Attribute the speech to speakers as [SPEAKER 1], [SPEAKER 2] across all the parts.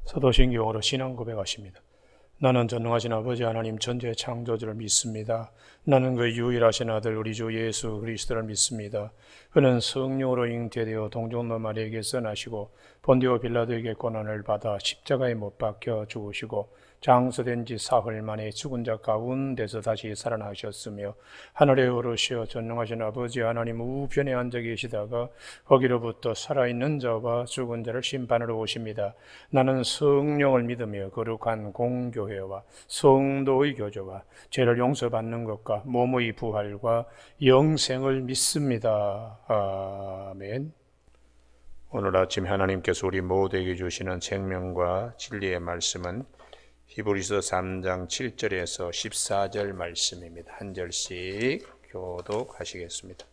[SPEAKER 1] 사도신경으로 신앙 고백하십니다. 나는 전능하신 아버지 하나님 전지의 창조주를 믿습니다. 나는 그 유일하신 아들 우리 주 예수 그리스도를 믿습니다. 그는 성령으로 잉태되어 동정노 마리아에게서 나시고 본디오 빌라도에게 고난을 받아 십자가에 못 박혀 죽으시고 장서된 지 사흘 만에 죽은 자 가운데서 다시 살아나셨으며 하늘에 오르시어 전능하신 아버지 하나님 우편에 앉아 계시다가 거기로부터 살아있는 자와 죽은 자를 심판하러 오십니다. 나는 성령을 믿으며 거룩한 공교회와 성도의 교제와 죄를 용서받는 것과 몸의 부활과 영생을 믿습니다. 아멘. 오늘 아침 하나님께서 우리 모두에게 주시는 생명과 진리의 말씀은 히브리서 3장 7절에서 14절 말씀입니다. 한 절씩 교독하시겠습니다.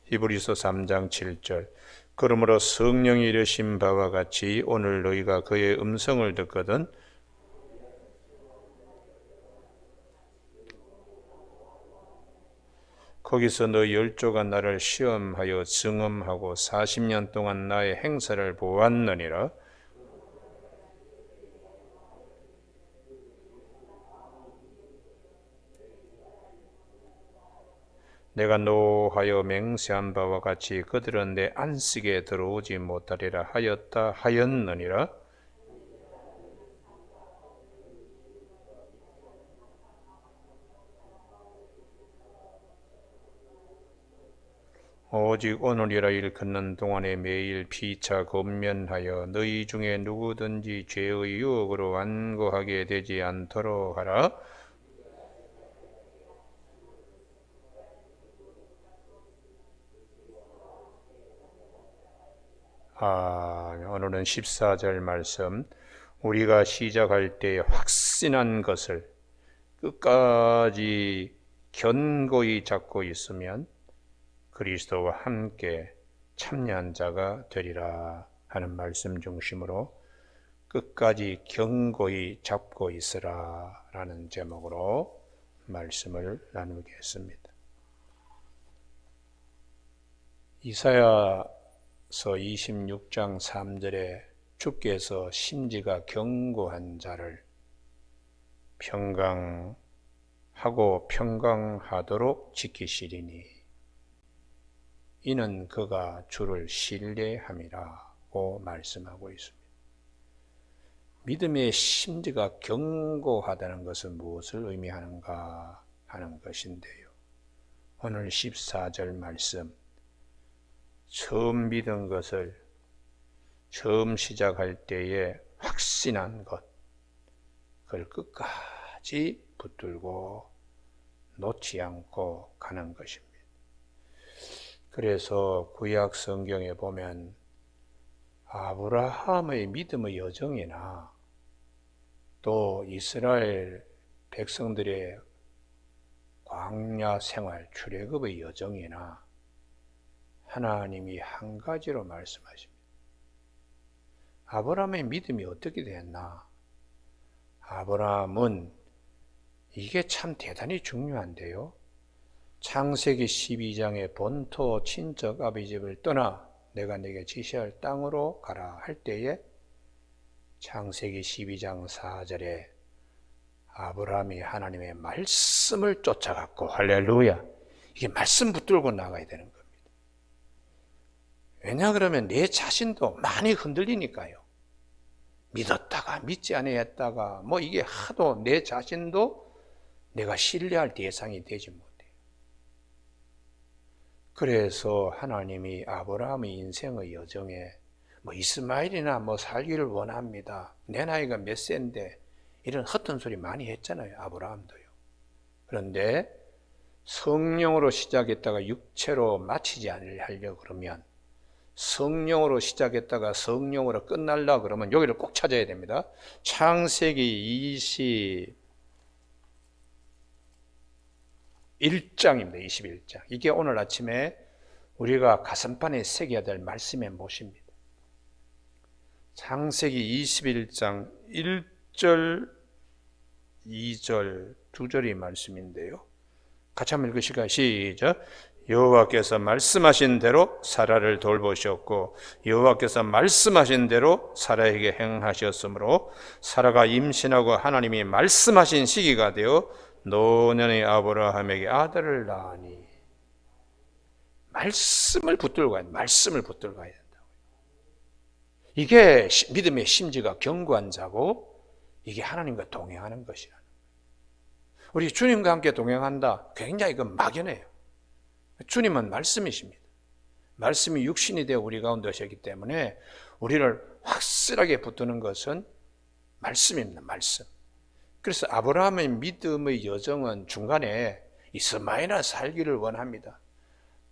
[SPEAKER 1] 히브리서 3장 7절. 그러므로 성령이 이르신 바와 같이 오늘 너희가 그의 음성을 듣거든 거기서 너 10조가 나를 시험하여 증언하고 40년 동안 나의 행사를 보았느니라. 내가 노하여 맹세한 바와 같이 그들은 내 안식에 들어오지 못하리라 하였느니라. 오직 오늘이라 일컫는 동안에 매일 피차 권면하여 너희 중에 누구든지 죄의 유혹으로 완고하게 되지 않도록 하라. 오늘은 14절 말씀. 우리가 시작할 때 확신한 것을 끝까지 견고히 잡고 있으면 그리스도와 함께 참여한 자가 되리라 하는 말씀 중심으로 끝까지 견고히 잡고 있으라 라는 제목으로 말씀을 나누겠습니다. 이사야서 26장 3절에 주께서 심지가 견고한 자를 평강하고 평강하도록 지키시리니 이는 그가 주를 신뢰함이라고 말씀하고 있습니다. 믿음의 심지가 견고하다는 것은 무엇을 의미하는가 하는 것인데요. 오늘 14절 말씀, 처음 믿은 것을 처음 시작할 때에 확신한 것, 그걸 끝까지 붙들고 놓지 않고 가는 것입니다. 그래서 구약 성경에 보면 아브라함의 믿음의 여정이나 또 이스라엘 백성들의 광야 생활, 출애굽의 여정이나 하나님이 한 가지로 말씀하십니다. 아브라함의 믿음이 어떻게 됐나? 아브라함은 이게 참 대단히 중요한데요. 창세기 12장에 본토 친척 아비 집을 떠나 내가 네게 지시할 땅으로 가라 할 때에 창세기 12장 4절에 아브라함이 하나님의 말씀을 쫓아갔고 할렐루야, 이게 말씀 붙들고 나가야 되는 겁니다. 왜냐 그러면 내 자신도 많이 흔들리니까요. 믿었다가 믿지 아니했다가 이게 하도 내 자신도 내가 신뢰할 대상이 되지 못해요. 그래서 하나님이 아브라함의 인생의 여정에 이스마엘이나 살기를 원합니다. 내 나이가 몇 세인데 이런 헛된 소리 많이 했잖아요. 아브라함도요. 그런데 성령으로 시작했다가 육체로 마치지 않으려고 그러면, 성령으로 시작했다가 성령으로 끝날라 그러면 여기를 꼭 찾아야 됩니다. 창세기 21장입니다. 21장. 이게 오늘 아침에 우리가 가슴판에 새겨야 될 말씀의 못입니다. 창세기 21장 1절, 2절, 2절의 말씀인데요. 같이 한번 읽으실까요? 시작. 여호와께서 말씀하신 대로 사라를 돌보셨고 여호와께서 말씀하신 대로 사라에게 행하셨으므로 사라가 임신하고 하나님이 말씀하신 시기가 되어 노년의 아브라함에게 아들을 낳으니. 말씀을 붙들고 가야 돼. 말씀을 붙들고 가야 된다고. 이게 믿음의 심지가 견고한 자고 이게 하나님과 동행하는 것이라는 거예요. 우리 주님과 함께 동행한다. 굉장히 그 막연해요. 주님은 말씀이십니다. 말씀이 육신이 되어 우리 가운데 오셨기 때문에 우리를 확실하게 붙드는 것은 말씀입니다. 말씀. 그래서 아브라함의 믿음의 여정은 중간에 이스마엘아 살기를 원합니다.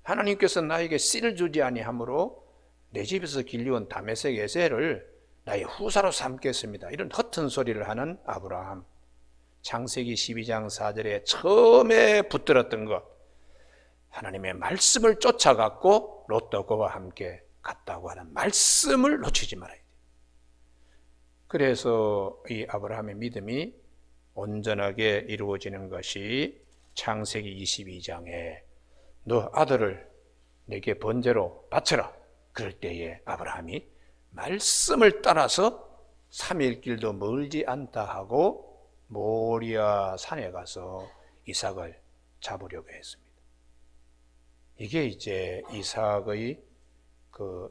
[SPEAKER 1] 하나님께서 나에게 씨를 주지 아니하므로 내 집에서 길리온 다메섹 에셀을 나의 후사로 삼겠습니다. 이런 허튼 소리를 하는 아브라함. 창세기 12장 4절에 처음에 붙들었던 것, 하나님의 말씀을 쫓아갔고 롯도 그와 함께 갔다고 하는 말씀을 놓치지 말아야 돼요. 그래서 이 아브라함의 믿음이 온전하게 이루어지는 것이 창세기 22장에 너 아들을 내게 번제로 바쳐라. 그럴 때에 아브라함이 말씀을 따라서 3일 길도 멀지 않다 하고 모리아 산에 가서 이삭을 잡으려고 했습니다. 이게 이제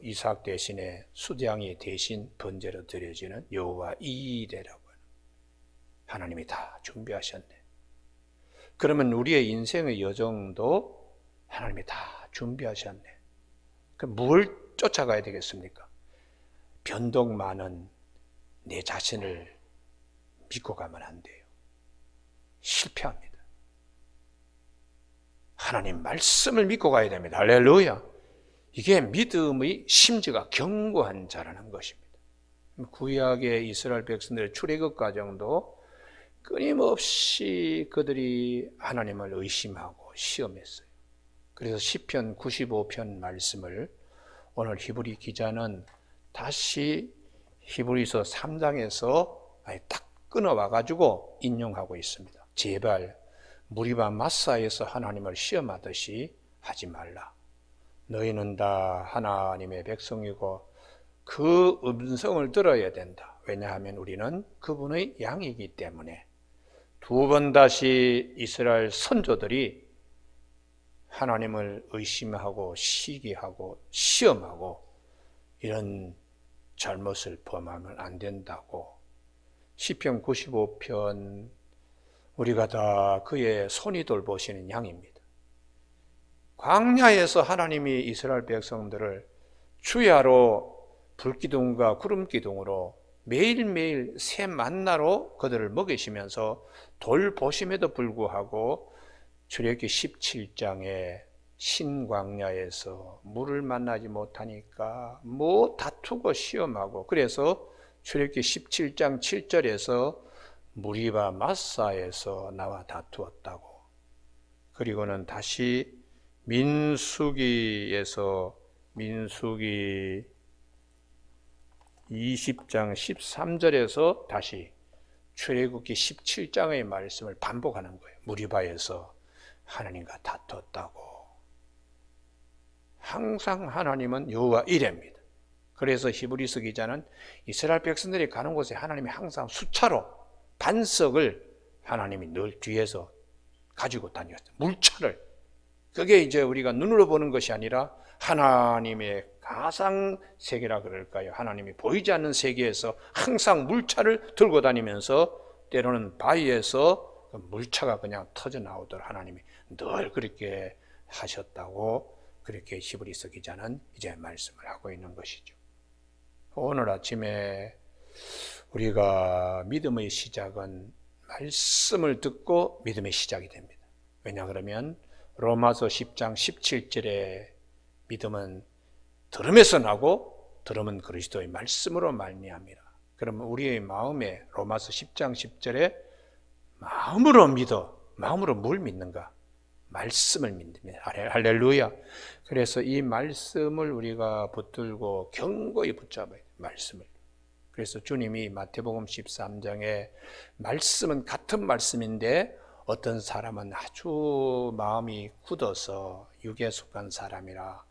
[SPEAKER 1] 이삭 대신에 수장이 대신 번제로 드려지는 여호와 이레라고 하는, 하나님이 다 준비하셨네. 그러면 우리의 인생의 여정도 하나님이 다 준비하셨네. 그럼 뭘 쫓아가야 되겠습니까? 변동 많은 내 자신을 믿고 가면 안 돼요. 실패합니다. 하나님 말씀을 믿고 가야 됩니다. 할렐루야. 이게 믿음의 심지가 견고한 자라는 것입니다. 구약의 이스라엘 백성들의 출애굽 과정도 끊임없이 그들이 하나님을 의심하고 시험했어요. 그래서 시편 95편 말씀을 오늘 히브리 기자는 다시 히브리서 3장에서 딱 끊어와가지고 인용하고 있습니다. 제발 무리바 마사에서 하나님을 시험하듯이 하지 말라. 너희는 다 하나님의 백성이고 그 음성을 들어야 된다. 왜냐하면 우리는 그분의 양이기 때문에. 두 번 다시 이스라엘 선조들이 하나님을 의심하고 시기하고 시험하고 이런 잘못을 범하면 안 된다고. 시편 95편 우리가 다 그의 손이 돌보시는 양입니다. 광야에서 하나님이 이스라엘 백성들을 주야로 불기둥과 구름기둥으로 매일매일 새 만나로 그들을 먹이시면서 돌보심에도 불구하고 출애굽기 17장에 신광야에서 물을 만나지 못하니까 뭐 다투고 시험하고, 그래서 출애굽기 17장 7절에서 무리바 마사에서 나와 다투었다고. 그리고는 다시 민수기 20장 13절에서 다시 출애굽기 17장의 말씀을 반복하는 거예요. 무리바에서 하나님과 다퉜다고. 항상 하나님은 여호와 이레입니다. 그래서 히브리서 기자는 이스라엘 백성들이 가는 곳에 하나님이 항상 수차로 반석을 하나님이 늘 뒤에서 가지고 다녔어요. 물차를. 그게 이제 우리가 눈으로 보는 것이 아니라 하나님의 가상 세계라 그럴까요? 하나님이 보이지 않는 세계에서 항상 물차를 들고 다니면서 때로는 바위에서 물차가 그냥 터져 나오도록 하나님이 늘 그렇게 하셨다고, 그렇게 히브리서 기자는 이제 말씀을 하고 있는 것이죠. 오늘 아침에 우리가 믿음의 시작은 말씀을 듣고 믿음의 시작이 됩니다. 왜냐 그러면 로마서 10장 17절에 믿음은 들음에서 나고 들음은 그리스도의 말씀으로 말미암이라. 그러면 우리의 마음에 로마서 10장 10절에 마음으로 믿어. 마음으로 뭘 믿는가? 말씀을 믿습니다. 할렐루야. 그래서 이 말씀을 우리가 붙들고 견고히 붙잡아야 돼요. 말씀을. 그래서 주님이 마태복음 13장에 말씀은 같은 말씀인데 어떤 사람은 아주 마음이 굳어서 육에 속한 사람이라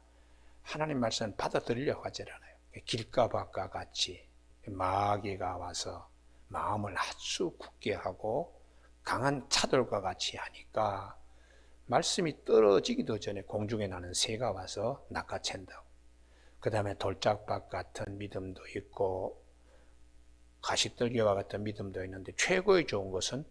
[SPEAKER 1] 하나님 말씀을 받아들이려고 하지 않아요. 길가밭과 같이 마귀가 와서 마음을 아주 굳게 하고 강한 차돌과 같이 하니까 말씀이 떨어지기도 전에 공중에 나는 새가 와서 낚아챈다고. 그 다음에 돌짝밭 같은 믿음도 있고 가시떨기와 같은 믿음도 있는데 최고의 좋은 것은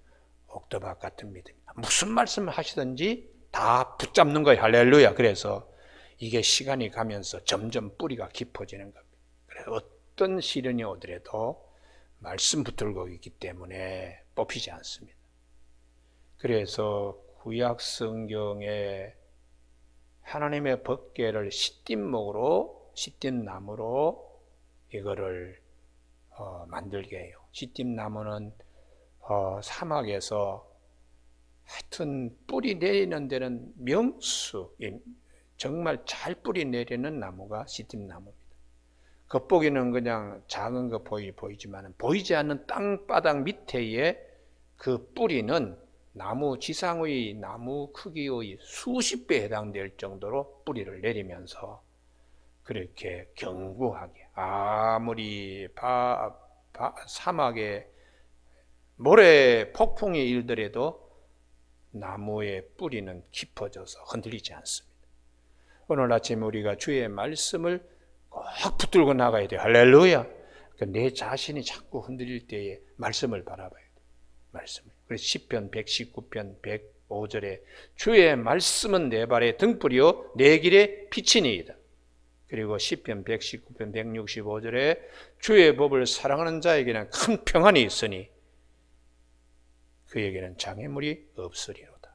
[SPEAKER 1] 옥토밭 같은 믿음이다. 무슨 말씀을 하시든지 다 붙잡는 거예요. 할렐루야. 그래서 이게 시간이 가면서 점점 뿌리가 깊어지는 겁니다. 그래서 어떤 시련이 오더라도 말씀 붙들고 있기 때문에 뽑히지 않습니다. 그래서 구약 성경에 하나님의 법궤를 시띠나무로 이거를 만들게 해요. 시띠나무는 사막에서 하여튼 뿌리 내리는 데는 명수, 정말 잘 뿌리 내리는 나무가 시띠나무입니다. 겉보기는 그냥 작은 거 보이지만 보이지 않는 땅바닥 밑에의 그 뿌리는 나무 지상의 나무 크기의 수십 배에 해당될 정도로 뿌리를 내리면서 그렇게 견고하게 아무리 사막에 모래 폭풍이 일더라도 나무의 뿌리는 깊어져서 흔들리지 않습니다. 오늘 아침 우리가 주의 말씀을 꼭 붙들고 나가야 돼요. 할렐루야. 내 자신이 자꾸 흔들릴 때에 말씀을 바라봐야 돼요. 말씀을. 그래서 시편 119편 105절에 주의 말씀은 내 발의 등불이요 내 길의 빛이니이다. 그리고 시편 119편 165절에 주의 법을 사랑하는 자에게는 큰 평안이 있으니 그에게는 장애물이 없으리로다.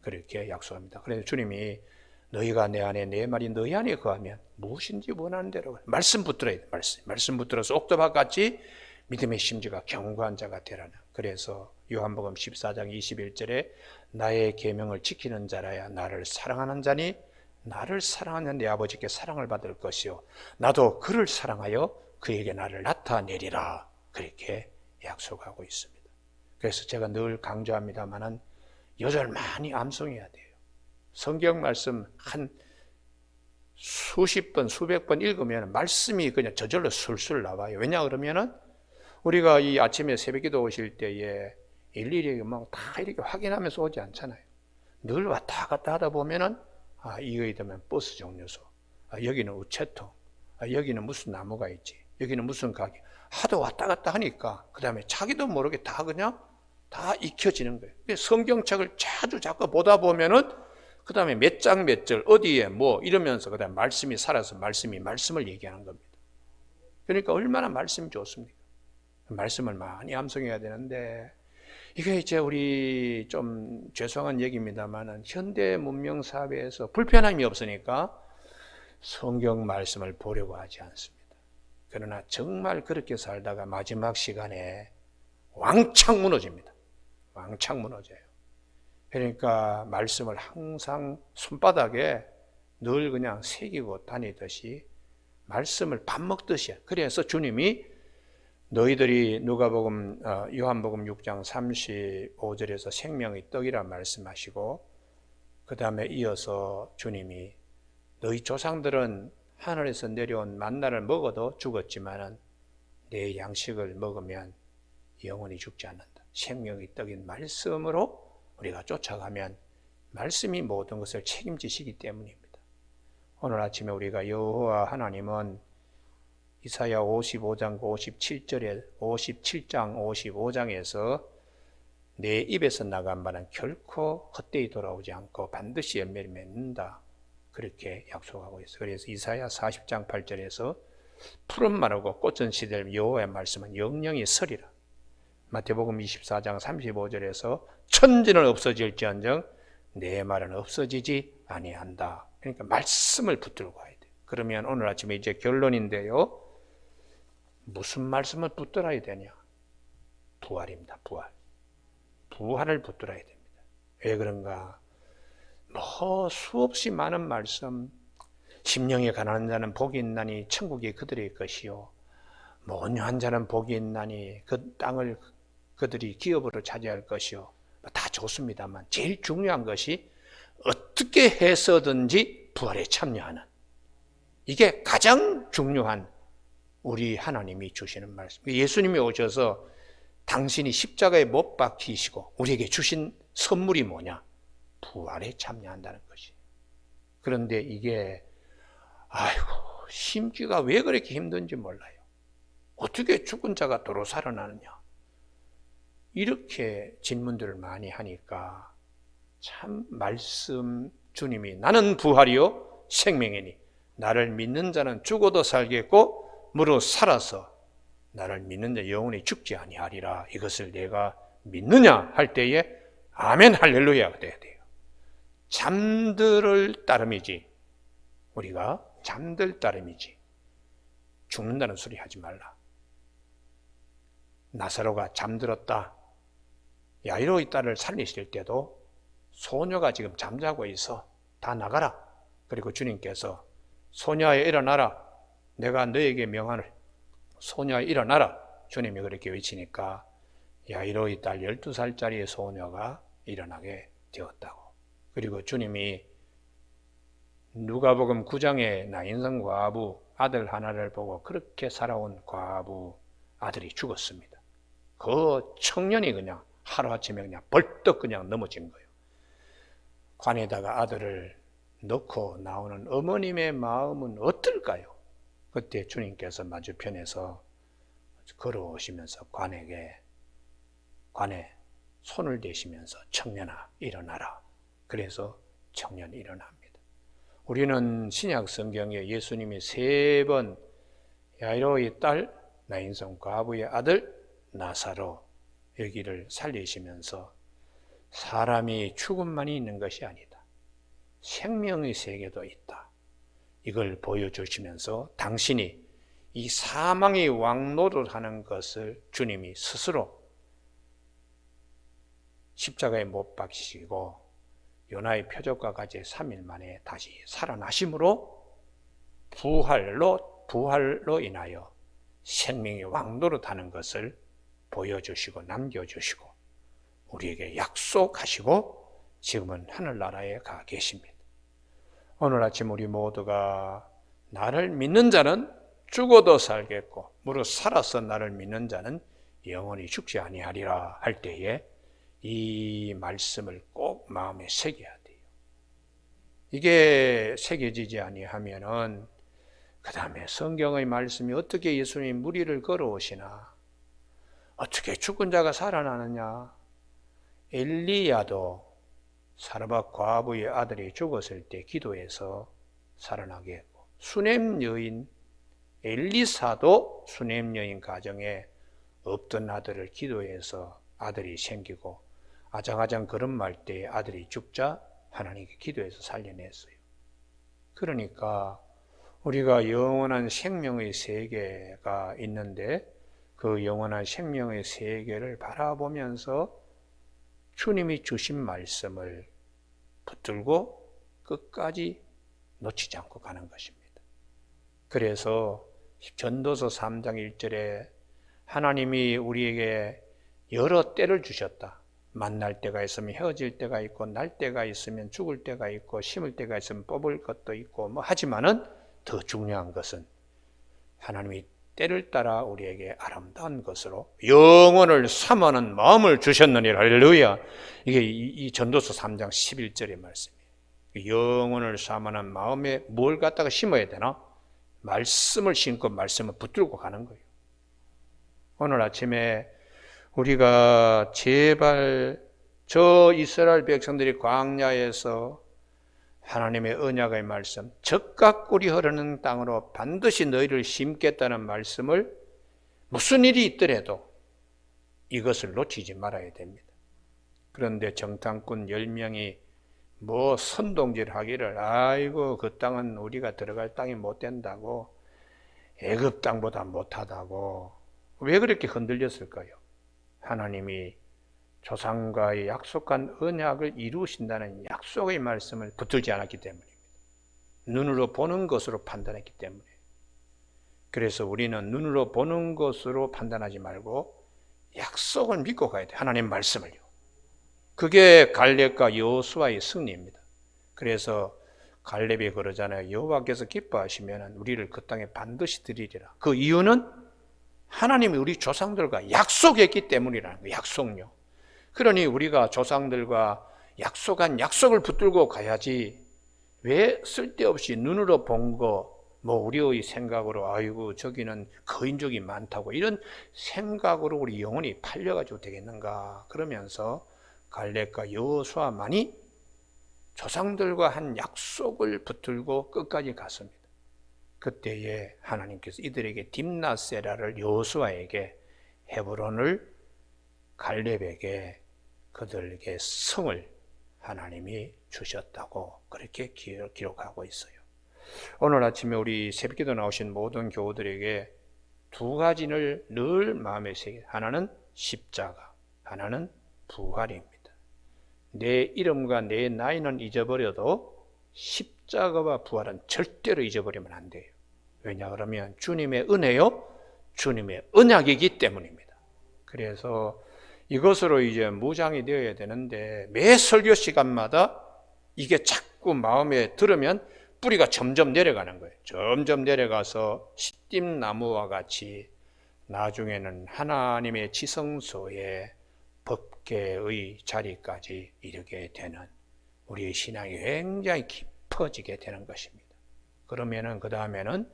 [SPEAKER 1] 그렇게 약속합니다. 그래서 주님이 너희가 내 안에 내 말이 너희 안에 거하면 무엇인지 원하는 대로 말씀 붙들어야 돼. 말씀 붙들어서 옥토밭 같이 믿음의 심지가 견고한 자가 되라는. 그래서 요한복음 14장 21절에 나의 계명을 지키는 자라야 나를 사랑하는 자니 나를 사랑하는 내 아버지께 사랑을 받을 것이요 나도 그를 사랑하여 그에게 나를 나타내리라. 그렇게 약속하고 있습니다. 그래서 제가 늘 강조합니다만은 요절 많이 암송해야 돼요. 성경 말씀 한 수십 번, 수백 번 읽으면 말씀이 그냥 저절로 술술 나와요. 왜냐 그러면은 우리가 이 아침에 새벽기도 오실 때에 일일이 막 다 이렇게 확인하면서 오지 않잖아요. 늘 왔다 갔다 하다 보면은 이거에 되면 버스 정류소, 여기는 우체통, 여기는 무슨 나무가 있지, 여기는 무슨 가게 하도 왔다 갔다 하니까 그 다음에 자기도 모르게 다 그냥 다 익혀지는 거예요. 성경책을 자꾸 보다 보면은 그 다음에 몇 장 몇 절 어디에 뭐 이러면서 그 다음에 말씀이 살아서 말씀을 얘기하는 겁니다. 그러니까 얼마나 말씀이 좋습니까? 말씀을 많이 암송해야 되는데 이게 이제 우리 좀 죄송한 얘기입니다만은 현대 문명 사회에서 불편함이 없으니까 성경 말씀을 보려고 하지 않습니다. 그러나 정말 그렇게 살다가 마지막 시간에 왕창 무너집니다. 왕창 무너져요. 그러니까 말씀을 항상 손바닥에 늘 그냥 새기고 다니듯이 말씀을 밥 먹듯이. 그래서 주님이 너희들이 요한복음 6장 35절에서 생명의 떡이라 말씀하시고 그 다음에 이어서 주님이 너희 조상들은 하늘에서 내려온 만나를 먹어도 죽었지만은 내 양식을 먹으면 영원히 죽지 않는다. 생명의 떡인 말씀으로 우리가 쫓아가면 말씀이 모든 것을 책임지시기 때문입니다. 오늘 아침에 우리가 여호와 하나님은 이사야 55장 57장 55장에서 내 입에서 나간 말은 결코 헛되이 돌아오지 않고 반드시 열매를 맺는다. 그렇게 약속하고 있어요. 그래서 이사야 40장 8절에서 푸른 마르고 꽃은 시들 여호와의 말씀은 영영이 서리라. 마태복음 24장 35절에서 천지는 없어질지언정 내 말은 없어지지 아니한다. 그러니까 말씀을 붙들고 가야 돼요. 그러면 오늘 아침에 이제 결론인데요. 무슨 말씀을 붙들어야 되냐? 부활입니다. 부활을 붙들어야 됩니다. 왜 그런가? 수없이 많은 말씀, 심령이 가난한 자는 복이 있나니 천국이 그들의 것이요 온유한 자는 복이 있나니 그 땅을 그들이 기업으로 차지할 것이요 다 좋습니다만 제일 중요한 것이 어떻게 해서든지 부활에 참여하는, 이게 가장 중요한 우리 하나님이 주시는 말씀. 예수님이 오셔서 당신이 십자가에 못 박히시고 우리에게 주신 선물이 뭐냐? 부활에 참여한다는 것이. 그런데 이게 심기가 왜 그렇게 힘든지 몰라요. 어떻게 죽은 자가 도로 살아나느냐? 이렇게 질문들을 많이 하니까 참 말씀, 주님이 나는 부활이요 생명이니 나를 믿는 자는 죽어도 살겠고 무릇 살아서 나를 믿는 자 영원히 죽지 아니하리라. 이것을 내가 믿느냐 할 때에 아멘 할렐루야가 돼야 돼요. 잠들을 따름이지, 우리가 잠들 따름이지 죽는다는 소리 하지 말라. 나사로가 잠들었다. 야이로의 딸을 살리실 때도 소녀가 지금 잠자고 있어. 다 나가라. 그리고 주님께서 소녀야 일어나라. 내가 너에게 명하노니 소녀야 일어나라. 주님이 그렇게 외치니까 야이로의 딸 12살짜리 소녀가 일어나게 되었다고. 그리고 주님이 누가복음 9장에 나인성 과부 아들 하나를 보고 그렇게 살아온 과부 아들이 죽었습니다. 그 청년이 그냥 하루아침에 그냥 벌떡 그냥 넘어진 거예요. 관에다가 아들을 넣고 나오는 어머님의 마음은 어떨까요? 그때 주님께서 마주편에서 걸어오시면서 관에 손을 대시면서 청년아 일어나라. 그래서 청년이 일어납니다. 우리는 신약 성경에 예수님이 3번 야이로의 딸 나인성 과부의 아들 나사로 여기를 살리시면서 사람이 죽음만이 있는 것이 아니다. 생명의 세계도 있다. 이걸 보여주시면서 당신이 이 사망의 왕노릇하는 것을 주님이 스스로 십자가에 못 박히시고 요나의 표적과 같이 3일 만에 다시 살아나심으로 부활로 인하여 생명의 왕노릇하는 것을 보여주시고 남겨주시고 우리에게 약속하시고 지금은 하늘나라에 가 계십니다. 오늘 아침 우리 모두가 나를 믿는 자는 죽어도 살겠고 무릇 살아서 나를 믿는 자는 영원히 죽지 아니하리라 할 때에 이 말씀을 꼭 마음에 새겨야 돼요. 이게 새겨지지 아니하면은 그 다음에 성경의 말씀이 어떻게 예수님이 무리를 걸어오시나, 어떻게 죽은 자가 살아나느냐. 엘리야도 사르밧 과부의 아들이 죽었을 때 기도해서 살아나게 했고, 수넴 여인 엘리사도 수넴 여인 가정에 없던 아들을 기도해서 아들이 생기고 아장아장 걸음말 때 아들이 죽자 하나님께 기도해서 살려냈어요. 그러니까 우리가 영원한 생명의 세계가 있는데 그 영원한 생명의 세계를 바라보면서 주님이 주신 말씀을 붙들고 끝까지 놓치지 않고 가는 것입니다. 그래서 전도서 3장 1절에 하나님이 우리에게 여러 때를 주셨다. 만날 때가 있으면 헤어질 때가 있고, 날 때가 있으면 죽을 때가 있고, 심을 때가 있으면 뽑을 것도 있고, 하지만은 더 중요한 것은 하나님이 때를 따라 우리에게 아름다운 것으로 영혼을 삼하는 마음을 주셨느니라. 할렐루야. 이게 이 전도서 3장 11절의 말씀이에요. 영혼을 삼하는 마음에 뭘 갖다가 심어야 되나? 말씀을 심고 말씀을 붙들고 가는 거예요. 오늘 아침에 우리가 제발 저 이스라엘 백성들이 광야에서 하나님의 언약의 말씀, 적각 꿀이 흐르는 땅으로 반드시 너희를 심겠다는 말씀을 무슨 일이 있더라도 이것을 놓치지 말아야 됩니다. 그런데 정탐꾼 10명이 선동질 하기를 아이고 그 땅은 우리가 들어갈 땅이 못 된다고, 애굽 땅보다 못하다고 왜 그렇게 흔들렸을까요? 하나님이 조상과의 약속한 언약을 이루신다는 약속의 말씀을 붙들지 않았기 때문입니다. 눈으로 보는 것으로 판단했기 때문에. 그래서 우리는 눈으로 보는 것으로 판단하지 말고 약속을 믿고 가야 돼요. 하나님 말씀을요. 그게 갈렙과 여호수아의 승리입니다. 그래서 갈렙이 그러잖아요. 여호와께서 기뻐하시면 우리를 그 땅에 반드시 드리리라. 그 이유는 하나님이 우리 조상들과 약속했기 때문이라는 거예요. 약속요. 그러니 우리가 조상들과 약속한 약속을 붙들고 가야지, 왜 쓸데없이 눈으로 본 거, 우리의 생각으로 아이고 저기는 거인족이 많다고 이런 생각으로 우리 영혼이 팔려가지고 되겠는가. 그러면서 갈렙과 여호수아만이 조상들과 한 약속을 붙들고 끝까지 갔습니다. 그때에 하나님께서 이들에게 딥나세라를 여호수아에게, 헤브론을 갈렙에게, 그들에게 성을 하나님이 주셨다고 그렇게 기록하고 있어요. 오늘 아침에 우리 새벽기도 나오신 모든 교우들에게 두 가지를 늘 마음에 새겨. 하나는 십자가, 하나는 부활입니다. 내 이름과 내 나이는 잊어버려도 십자가와 부활은 절대로 잊어버리면 안 돼요. 왜냐 그러면 주님의 은혜요, 주님의 언약이기 때문입니다. 그래서 이것으로 이제 무장이 되어야 되는데, 매 설교 시간마다 이게 자꾸 마음에 들으면 뿌리가 점점 내려가는 거예요. 점점 내려가서 시띠나무와 같이 나중에는 하나님의 지성소에 법궤의 자리까지 이르게 되는, 우리의 신앙이 굉장히 깊어지게 되는 것입니다. 그러면은 그 다음에는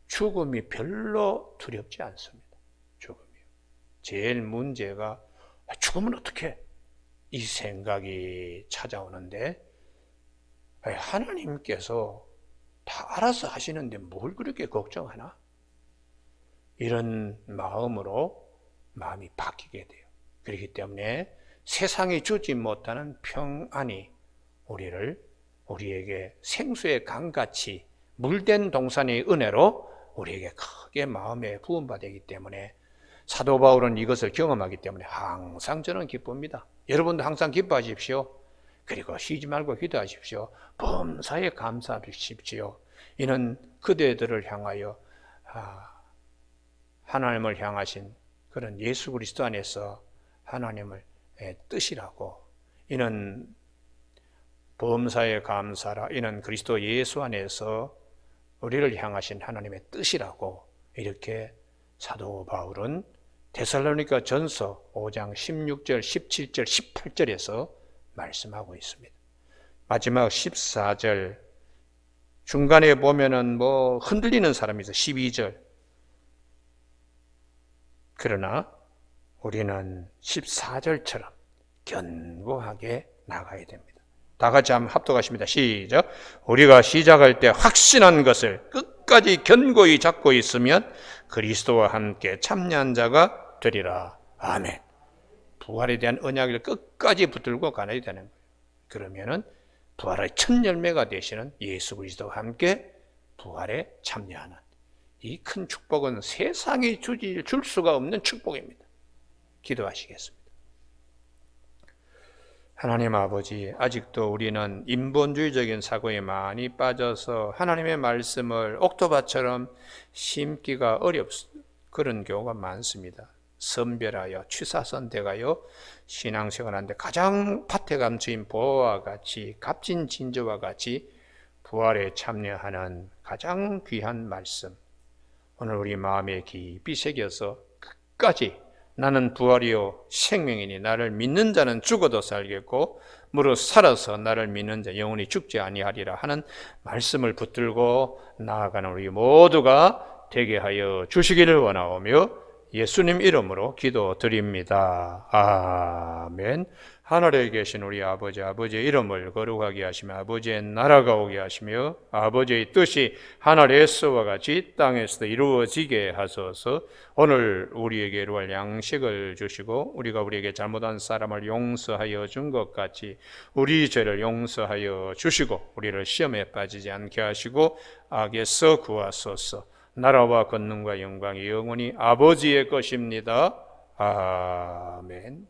[SPEAKER 1] 죽음이 별로 두렵지 않습니다. 죽음이요. 제일 문제가 죽으면 어떡해? 이 생각이 찾아오는데, 하나님께서 다 알아서 하시는데 뭘 그렇게 걱정하나? 이런 마음으로 마음이 바뀌게 돼요. 그렇기 때문에 세상이 주지 못하는 평안이 우리에게 생수의 강같이 물된 동산의 은혜로 우리에게 크게 마음에 부음받기 때문에, 사도 바울은 이것을 경험하기 때문에 항상 저는 기쁩니다. 여러분도 항상 기뻐하십시오. 그리고 쉬지 말고 기도하십시오. 범사에 감사하십시오. 이는 그대들을 향하여 하나님을 향하신 그런 예수 그리스도 안에서 하나님을 뜻이라고, 이는 범사에 감사라, 이는 그리스도 예수 안에서 우리를 향하신 하나님의 뜻이라고, 이렇게 사도 바울은 데살로니가 전서 5장 16절, 17절, 18절에서 말씀하고 있습니다. 마지막 14절 중간에 보면은 흔들리는 사람이 있어요. 12절. 그러나 우리는 14절처럼 견고하게 나가야 됩니다. 다 같이 한번 합독하십니다. 시작. 우리가 시작할 때 확신한 것을 끝까지 견고히 잡고 있으면 그리스도와 함께 참여한 자가 되리라. 아멘. 부활에 대한 언약을 끝까지 붙들고 가야 되는 거예요. 그러면은 부활의 첫 열매가 되시는 예수 그리스도와 함께 부활에 참여하는 이 큰 축복은 세상이 줄 수가 없는 축복입니다. 기도하시겠습니다. 하나님 아버지, 아직도 우리는 인본주의적인 사고에 많이 빠져서 하나님의 말씀을 옥토밭처럼 심기가 그런 경우가 많습니다. 선별하여 취사선택하여 신앙생활하는데 가장 파태감추인 보호와 같이 값진 진저와 같이 부활에 참여하는 가장 귀한 말씀, 오늘 우리 마음에 깊이 새겨서 끝까지 나는 부활이요 생명이니 나를 믿는 자는 죽어도 살겠고 무릇 살아서 나를 믿는 자 영원히 죽지 아니하리라 하는 말씀을 붙들고 나아가는 우리 모두가 되게 하여 주시기를 원하오며 예수님 이름으로 기도드립니다. 아멘. 하늘에 계신 우리 아버지의 이름을 거룩하게 하시며 아버지의 나라가 오게 하시며 아버지의 뜻이 하늘에서와 같이 땅에서도 이루어지게 하소서. 오늘 우리에게 이루어질 양식을 주시고 우리가 우리에게 잘못한 사람을 용서하여 준 것 같이 우리 죄를 용서하여 주시고 우리를 시험에 빠지지 않게 하시고 악에서 구하소서. 나라와 권능과 영광이 영원히 아버지의 것입니다. 아멘.